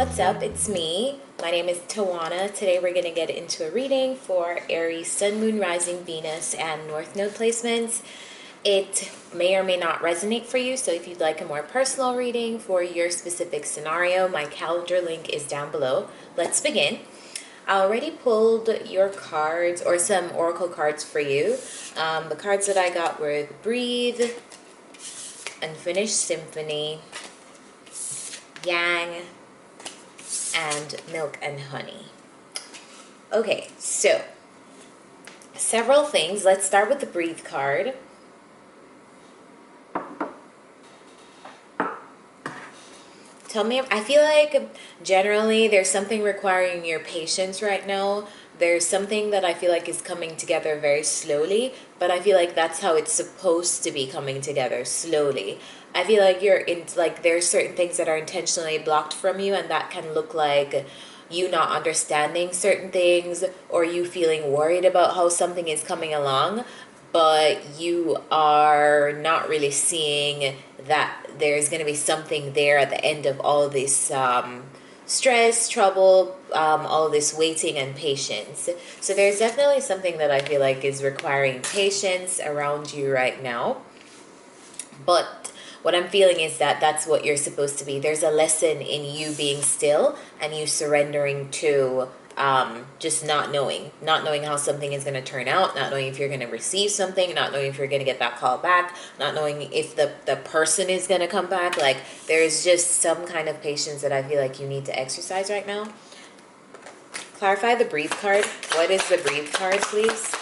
what's up? It's me. My name is Tawana. Today we're going to get into a reading for Aries, Sun, Moon, Rising, Venus, and North Node placements. It may or may not resonate for you, so if you'd like a more personal reading for your specific scenario, my calendar link is down below. Let's begin. I already pulled your cards, or some oracle cards for you. The cards that I got were Breathe, Unfinished Symphony, Yang, and Milk and Honey. Okay, so several things. Let's start with the Breathe card. Tell me, I feel like generally there's something requiring your patience right now. There's something that I feel like is coming together very slowly, but I feel like that's how it's supposed to be coming together, slowly. I feel like there's certain things that are intentionally blocked from you, and that can look like you not understanding certain things or you feeling worried about how something is coming along, but you are not really seeing that there's going to be something there at the end of all this stress, trouble, all this waiting and patience. So there's definitely something that I feel like is requiring patience around you right now. But what I'm feeling is that that's what you're supposed to be. There's a lesson in you being still and you surrendering to just not knowing how something is going to turn out, not knowing if you're going to receive something, not knowing if you're going to get that call back, not knowing if the person is going to come back. Like, there's just some kind of patience that I feel like you need to exercise right now. Clarify the Breathe card. What is the Breathe card, please?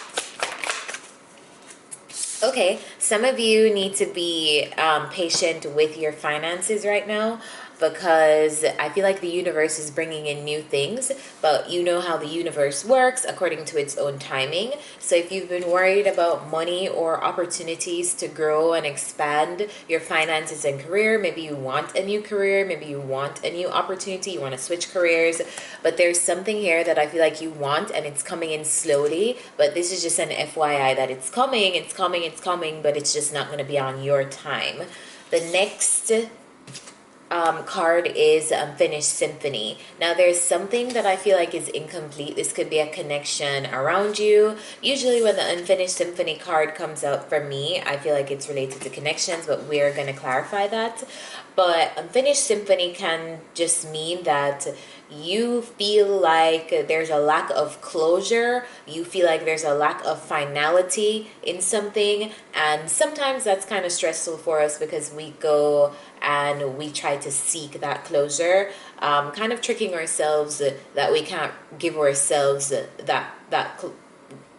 Okay, some of you need to be patient with your finances right now, because I feel like the universe is bringing in new things, but you know how the universe works according to its own timing. So if you've been worried about money or opportunities to grow and expand your finances and career, maybe you want a new career, maybe you want a new opportunity, you want to switch careers, but there's something here that I feel like you want and it's coming in slowly, but this is just an FYI that it's coming, but it's just not going to be on your time. The next card is Unfinished Symphony. Now there's something that I feel like is incomplete. This could be a connection around you. Usually when the Unfinished Symphony card comes out for me, I feel like it's related to connections, but we're going to clarify that. But Unfinished Symphony can just mean that you feel like there's a lack of closure, you feel like there's a lack of finality in something, and sometimes that's kind of stressful for us because we go and we try to seek that closure, kind of tricking ourselves that we can't give ourselves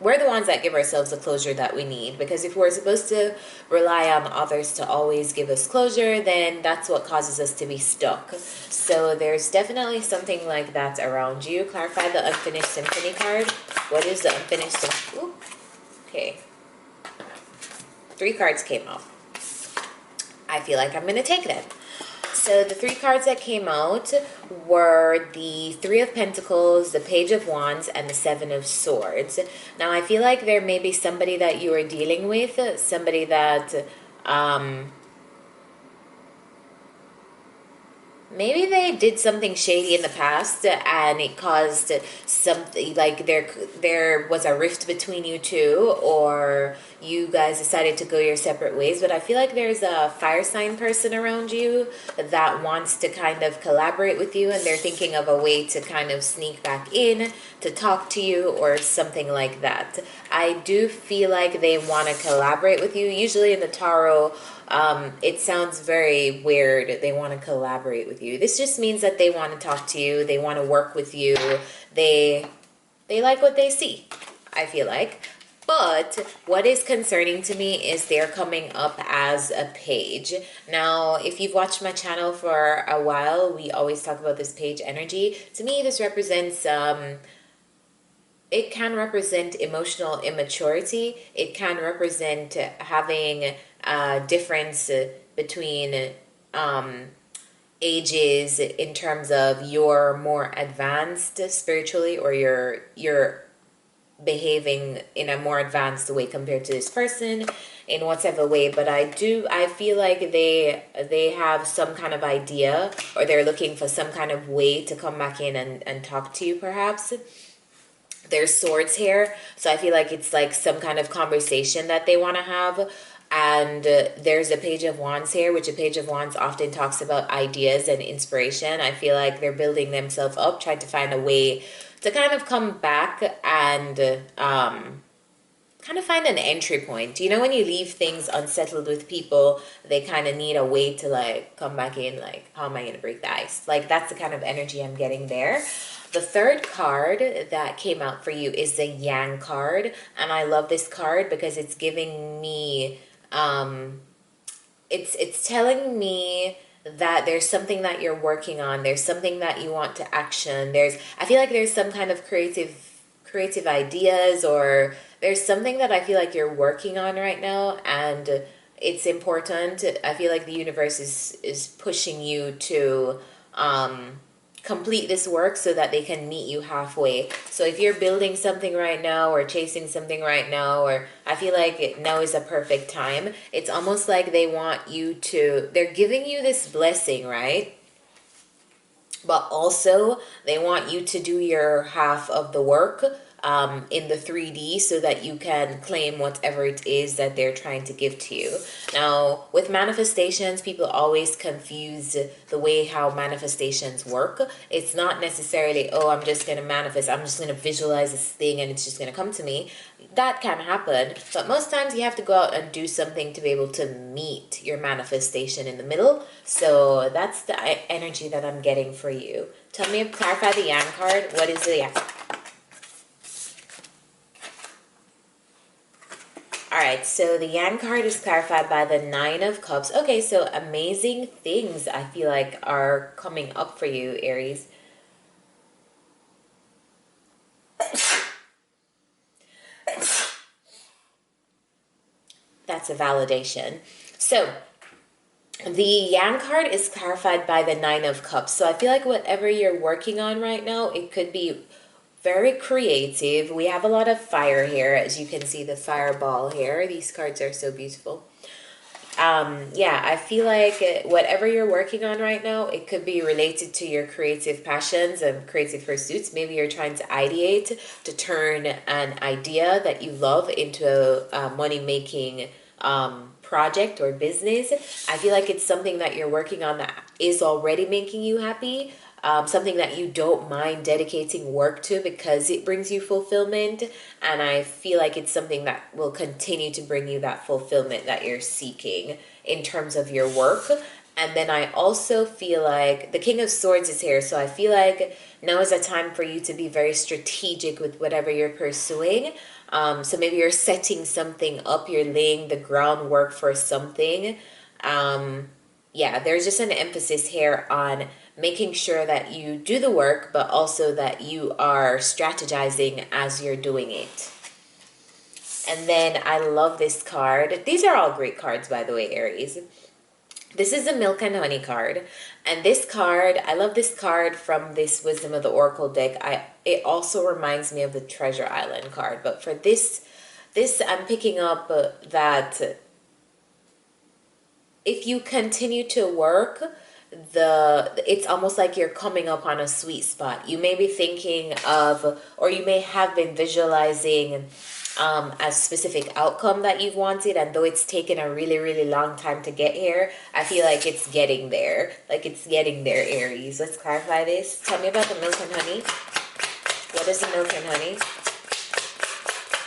we're the ones that give ourselves the closure that we need, because if we're supposed to rely on others to always give us closure, then that's what causes us to be stuck. So there's definitely something like that around you. Clarify the Unfinished Symphony card. What is the Unfinished Symphony? Okay. 3 cards came out. I feel like I'm going to take them. So the 3 cards that came out were the 3 of Pentacles, the Page of Wands, and the 7 of Swords. Now I feel like there may be somebody that you are dealing with, somebody that maybe they did something shady in the past and it caused something, like there was a rift between you two, or you guys decided to go your separate ways. But I feel like there's a fire sign person around you that wants to kind of collaborate with you, and they're thinking of a way to kind of sneak back in to talk to you or something like that. I do feel like they want to collaborate with you. Usually in the tarot, it sounds very weird. They want to collaborate with you. This just means that they want to talk to you. They want to work with you. They like what they see, I feel like. But what is concerning to me is they're coming up as a page. Now, if you've watched my channel for a while, we always talk about this page energy. To me, this represents it can represent emotional immaturity. It can represent having a difference between ages in terms of you're more advanced spiritually, or you're behaving in a more advanced way compared to this person in whatever way. But I feel like they have some kind of idea, or they're looking for some kind of way to come back in and talk to you, perhaps. There's swords here, so I feel like it's like some kind of conversation that they want to have. And there's a page of wands here, which a page of wands often talks about ideas and inspiration. I feel like they're building themselves up, trying to find a way to kind of come back and kind of find an entry point. You know, when you leave things unsettled with people, they kind of need a way to like come back in, like, how am I going to break the ice? Like, that's the kind of energy I'm getting there. The third card that came out for you is the Yang card. And I love this card because it's giving me, it's telling me that there's something that you're working on. There's something that you want to action. I feel like there's some kind of creative ideas, or there's something that I feel like you're working on right now, and it's important. I feel like the universe is pushing you to complete this work so that they can meet you halfway. So if you're building something right now, or chasing something right now, or I feel like now is a perfect time. It's almost like they want you to, they're giving you this blessing, right? But also they want you to do your half of the work in the 3D, so that you can claim whatever it is that they're trying to give to you. Now, with manifestations, people always confuse the way how manifestations work. It's not necessarily, oh, I'm just going to manifest, I'm just going to visualize this thing and it's just going to come to me. That can happen, but most times you have to go out and do something to be able to meet your manifestation in the middle. So that's the energy that I'm getting for you. Tell me, clarify the Yang card. What is the Yang? Alright, so the Yang card is clarified by the Nine of Cups. Okay, so amazing things I feel like are coming up for you, Aries. That's a validation. So the Yang card is clarified by the Nine of Cups. So I feel like whatever you're working on right now, it could be very creative. We have a lot of fire here, as you can see, the fireball here. These cards are so beautiful. Yeah, I feel like whatever you're working on right now, it could be related to your creative passions and creative pursuits. Maybe you're trying to ideate to turn an idea that you love into a money-making project or business. I feel like it's something that you're working on that is already making you happy. Something that you don't mind dedicating work to because it brings you fulfillment. And I feel like it's something that will continue to bring you that fulfillment that you're seeking in terms of your work. And then I also feel like the King of Swords is here. So I feel like now is a time for you to be very strategic with whatever you're pursuing. So maybe you're setting something up, you're laying the groundwork for something. Yeah, there's just an emphasis here on making sure that you do the work, but also that you are strategizing as you're doing it. And then I love this card. These are all great cards, by the way, Aries. This is a Milk and Honey card. And this card, I love this card from this Wisdom of the Oracle deck. It also reminds me of the Treasure Island card. But for this I'm picking up that if you continue to work, it's almost like you're coming up on a sweet spot. You may be thinking of, or you may have been visualizing a specific outcome that you've wanted, and though it's taken a really, really long time to get here, I feel like it's getting there. Like it's getting there, Aries. Let's clarify this. Tell me about the Milk and Honey. What is the Milk and Honey?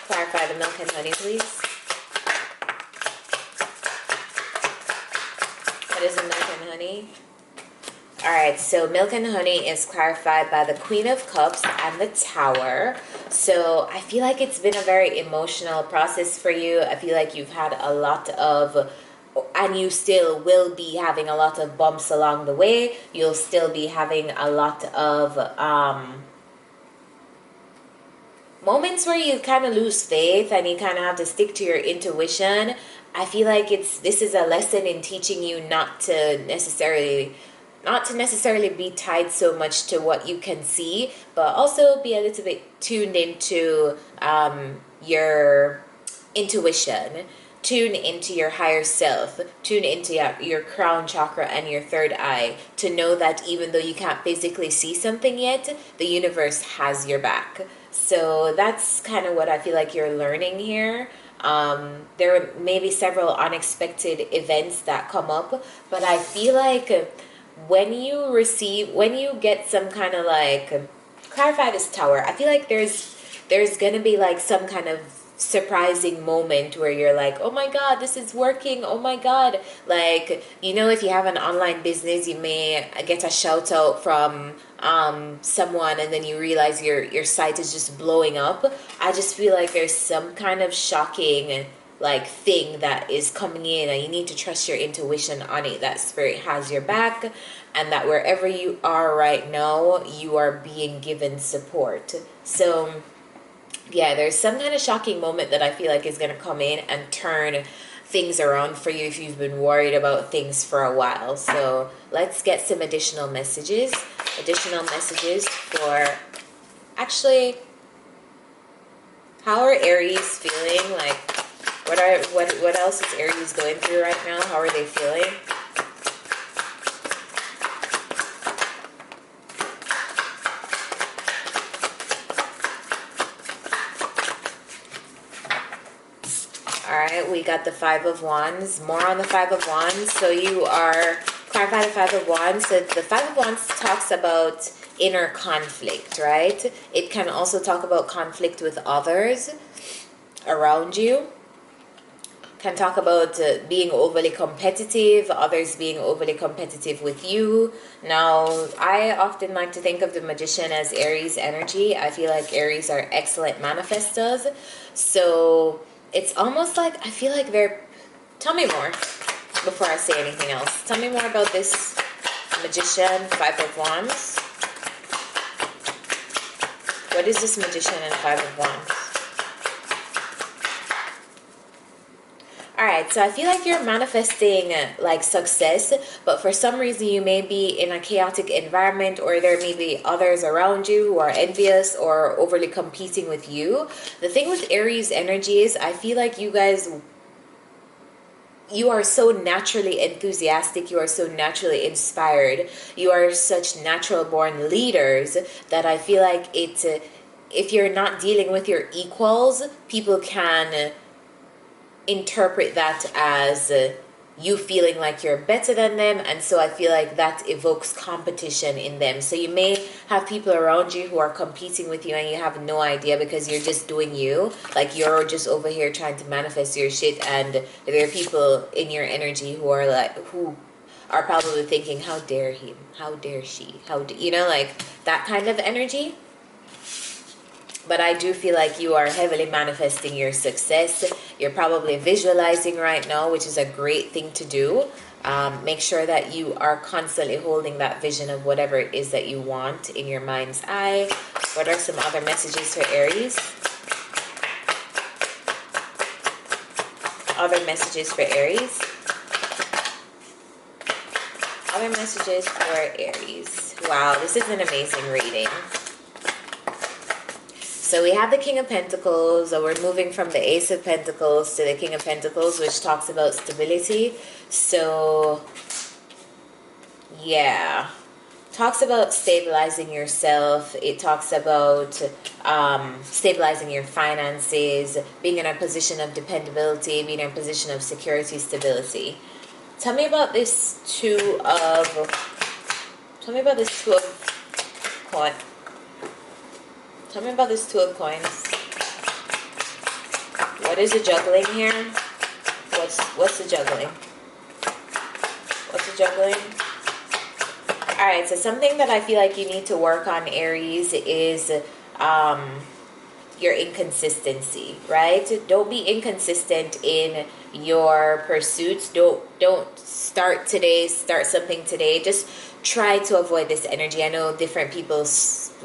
Clarify the Milk and Honey, please. What is the Milk and Honey? Alright, so Milk and Honey is clarified by the Queen of Cups and the Tower. So I feel like it's been a very emotional process for you. I feel like you've had a lot of, and you still will be having a lot of bumps along the way. You'll still be having a lot of moments where you kind of lose faith and you kind of have to stick to your intuition. I feel like this is a lesson in teaching you not to necessarily not to necessarily be tied so much to what you can see, but also be a little bit tuned into your intuition, tune into your higher self, tune into your crown chakra and your third eye to know that even though you can't physically see something yet, the universe has your back. So that's kind of what I feel like you're learning here. There may be several unexpected events that come up, but I feel like when you get some kind of like, clarify this tower, I feel like there's gonna be like some kind of surprising moment where you're like, oh my god, this is working, oh my god. Like, you know, if you have an online business, you may get a shout out from someone, and then you realize your site is just blowing up. I just feel like there's some kind of shocking like thing that is coming in, and you need to trust your intuition on it, that spirit has your back, and that wherever you are right now, you are being given support. So yeah, there's some kind of shocking moment that I feel like is going to come in and turn things around for you if you've been worried about things for a while. So let's get some additional messages. Additional messages for, actually, how are Aries feeling? Like, what else is Aries going through right now? How are they feeling? Alright, we got the Five of Wands. More on the Five of Wands. So you are, clarify the Five of Wands. So the Five of Wands talks about inner conflict, right? It can also talk about conflict with others around you. Can talk about being overly competitive, others being overly competitive with you. Now, I often like to think of the Magician as Aries energy. I feel like Aries are excellent manifestors. So it's almost like, I feel like they're, tell me more before I say anything else. Tell me more about this Magician, Five of Wands. What is this Magician and Five of Wands? Alright, so I feel like you're manifesting like success, but for some reason you may be in a chaotic environment, or there may be others around you who are envious or overly competing with you. The thing with Aries energy is, I feel like you guys, you are so naturally enthusiastic, you are so naturally inspired, you are such natural born leaders that I feel like if you're not dealing with your equals, people can interpret that as you feeling like you're better than them, and so I feel like that evokes competition in them. So you may have people around you who are competing with you and you have no idea, because you're just doing you, like you're just over here trying to manifest your shit, and there are people in your energy who are like, who are probably thinking, how dare him, how dare she, you know, like that kind of energy. But I do feel like you are heavily manifesting your success. You're probably visualizing right now, which is a great thing to do. Make sure that you are constantly holding that vision of whatever it is that you want in your mind's eye. What are some other messages for Aries? Other messages for Aries? Other messages for Aries. Wow, this is an amazing reading. So we have the King of Pentacles, so we're moving from the Ace of Pentacles to the King of Pentacles, which talks about stability. So, yeah. Talks about stabilizing yourself. It talks about stabilizing your finances, being in a position of dependability, being in a position of security, stability. Tell me about this Two of Coins. Tell me about this Two of Coins. What is the juggling here? What's the juggling? What's the juggling? Alright, so something that I feel like you need to work on, Aries, is your inconsistency, right? Don't be inconsistent in your pursuits. Don't start something today. Just try to avoid this energy. I know different people,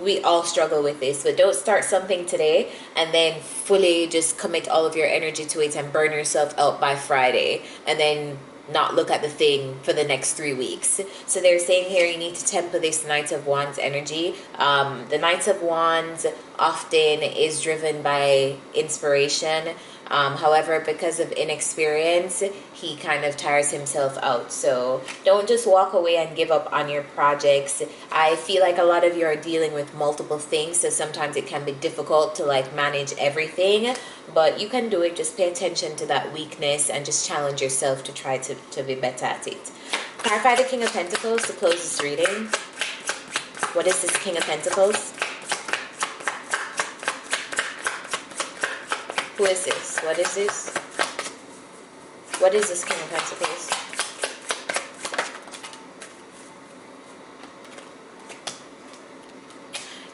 we all struggle with this, but don't start something today and then fully just commit all of your energy to it and burn yourself out by Friday, and then not look at the thing for the next 3 weeks. So they're saying here you need to temper this Knight of Wands energy. The Knight of Wands often is driven by inspiration. However, because of inexperience, he kind of tires himself out. So don't just walk away and give up on your projects. I feel like a lot of you are dealing with multiple things, so sometimes it can be difficult to like manage everything, but you can do it. Just pay attention to that weakness and just challenge yourself to try to be better at it. Clarify the King of Pentacles to close this reading. What is this King of Pentacles? Who is this? What is this? What is this King of Pentacles?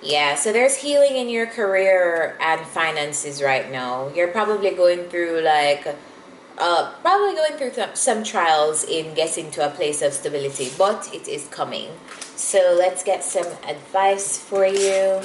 Yeah, so there's healing in your career and finances right now. You're probably going through some trials in getting to a place of stability, but it is coming. So let's get some advice for you.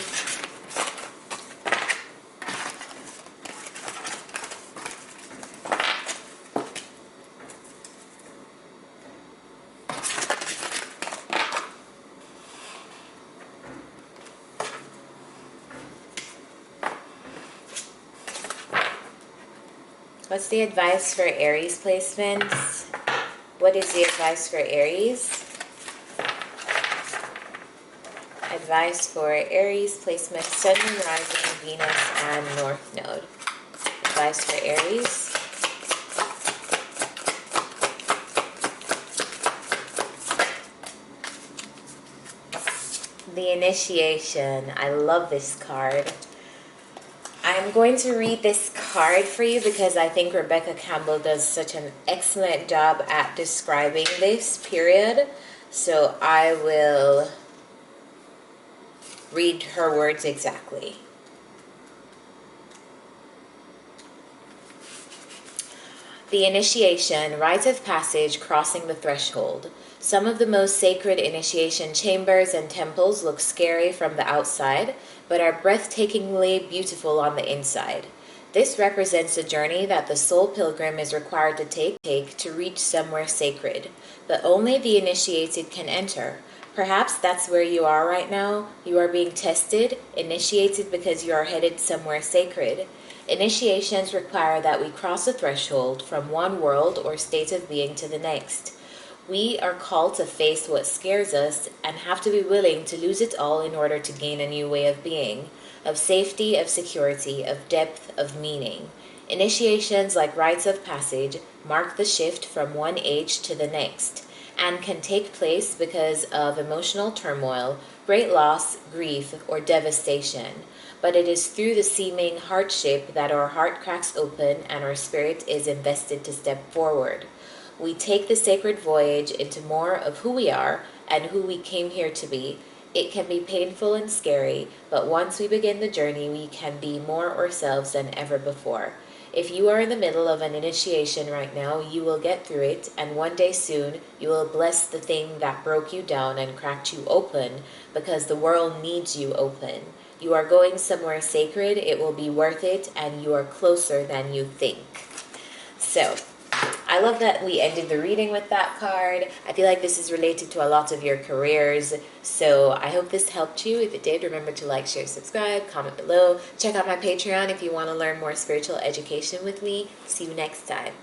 What's the advice for Aries placements? What is the advice for Aries? Advice for Aries placement, Sun, Moon, Rising, Venus, and North Node. Advice for Aries. The Initiation. I love this card. I'm going to read this card for you because I think Rebecca Campbell does such an excellent job at describing this period. So I will read her words exactly. The Initiation, rite of passage crossing the threshold. Some of the most sacred initiation chambers and temples look scary from the outside, but are breathtakingly beautiful on the inside. This represents a journey that the soul pilgrim is required to take to reach somewhere sacred, but only the initiated can enter. Perhaps that's where you are right now. You are being tested, initiated because you are headed somewhere sacred. Initiations require that we cross a threshold from one world or state of being to the next. We are called to face what scares us and have to be willing to lose it all in order to gain a new way of being, of safety, of security, of depth, of meaning. Initiations, like rites of passage, mark the shift from one age to the next and can take place because of emotional turmoil, great loss, grief, or devastation. But it is through the seeming hardship that our heart cracks open and our spirit is invested to step forward. We take the sacred voyage into more of who we are and who we came here to be. It can be painful and scary, but once we begin the journey, we can be more ourselves than ever before. If you are in the middle of an initiation right now, you will get through it, and one day soon, you will bless the thing that broke you down and cracked you open, because the world needs you open. You are going somewhere sacred, it will be worth it, and you are closer than you think. So, I love that we ended the reading with that card. I feel like this is related to a lot of your careers. So I hope this helped you. If it did, remember to like, share, subscribe, comment below. Check out my Patreon if you want to learn more spiritual education with me. See you next time.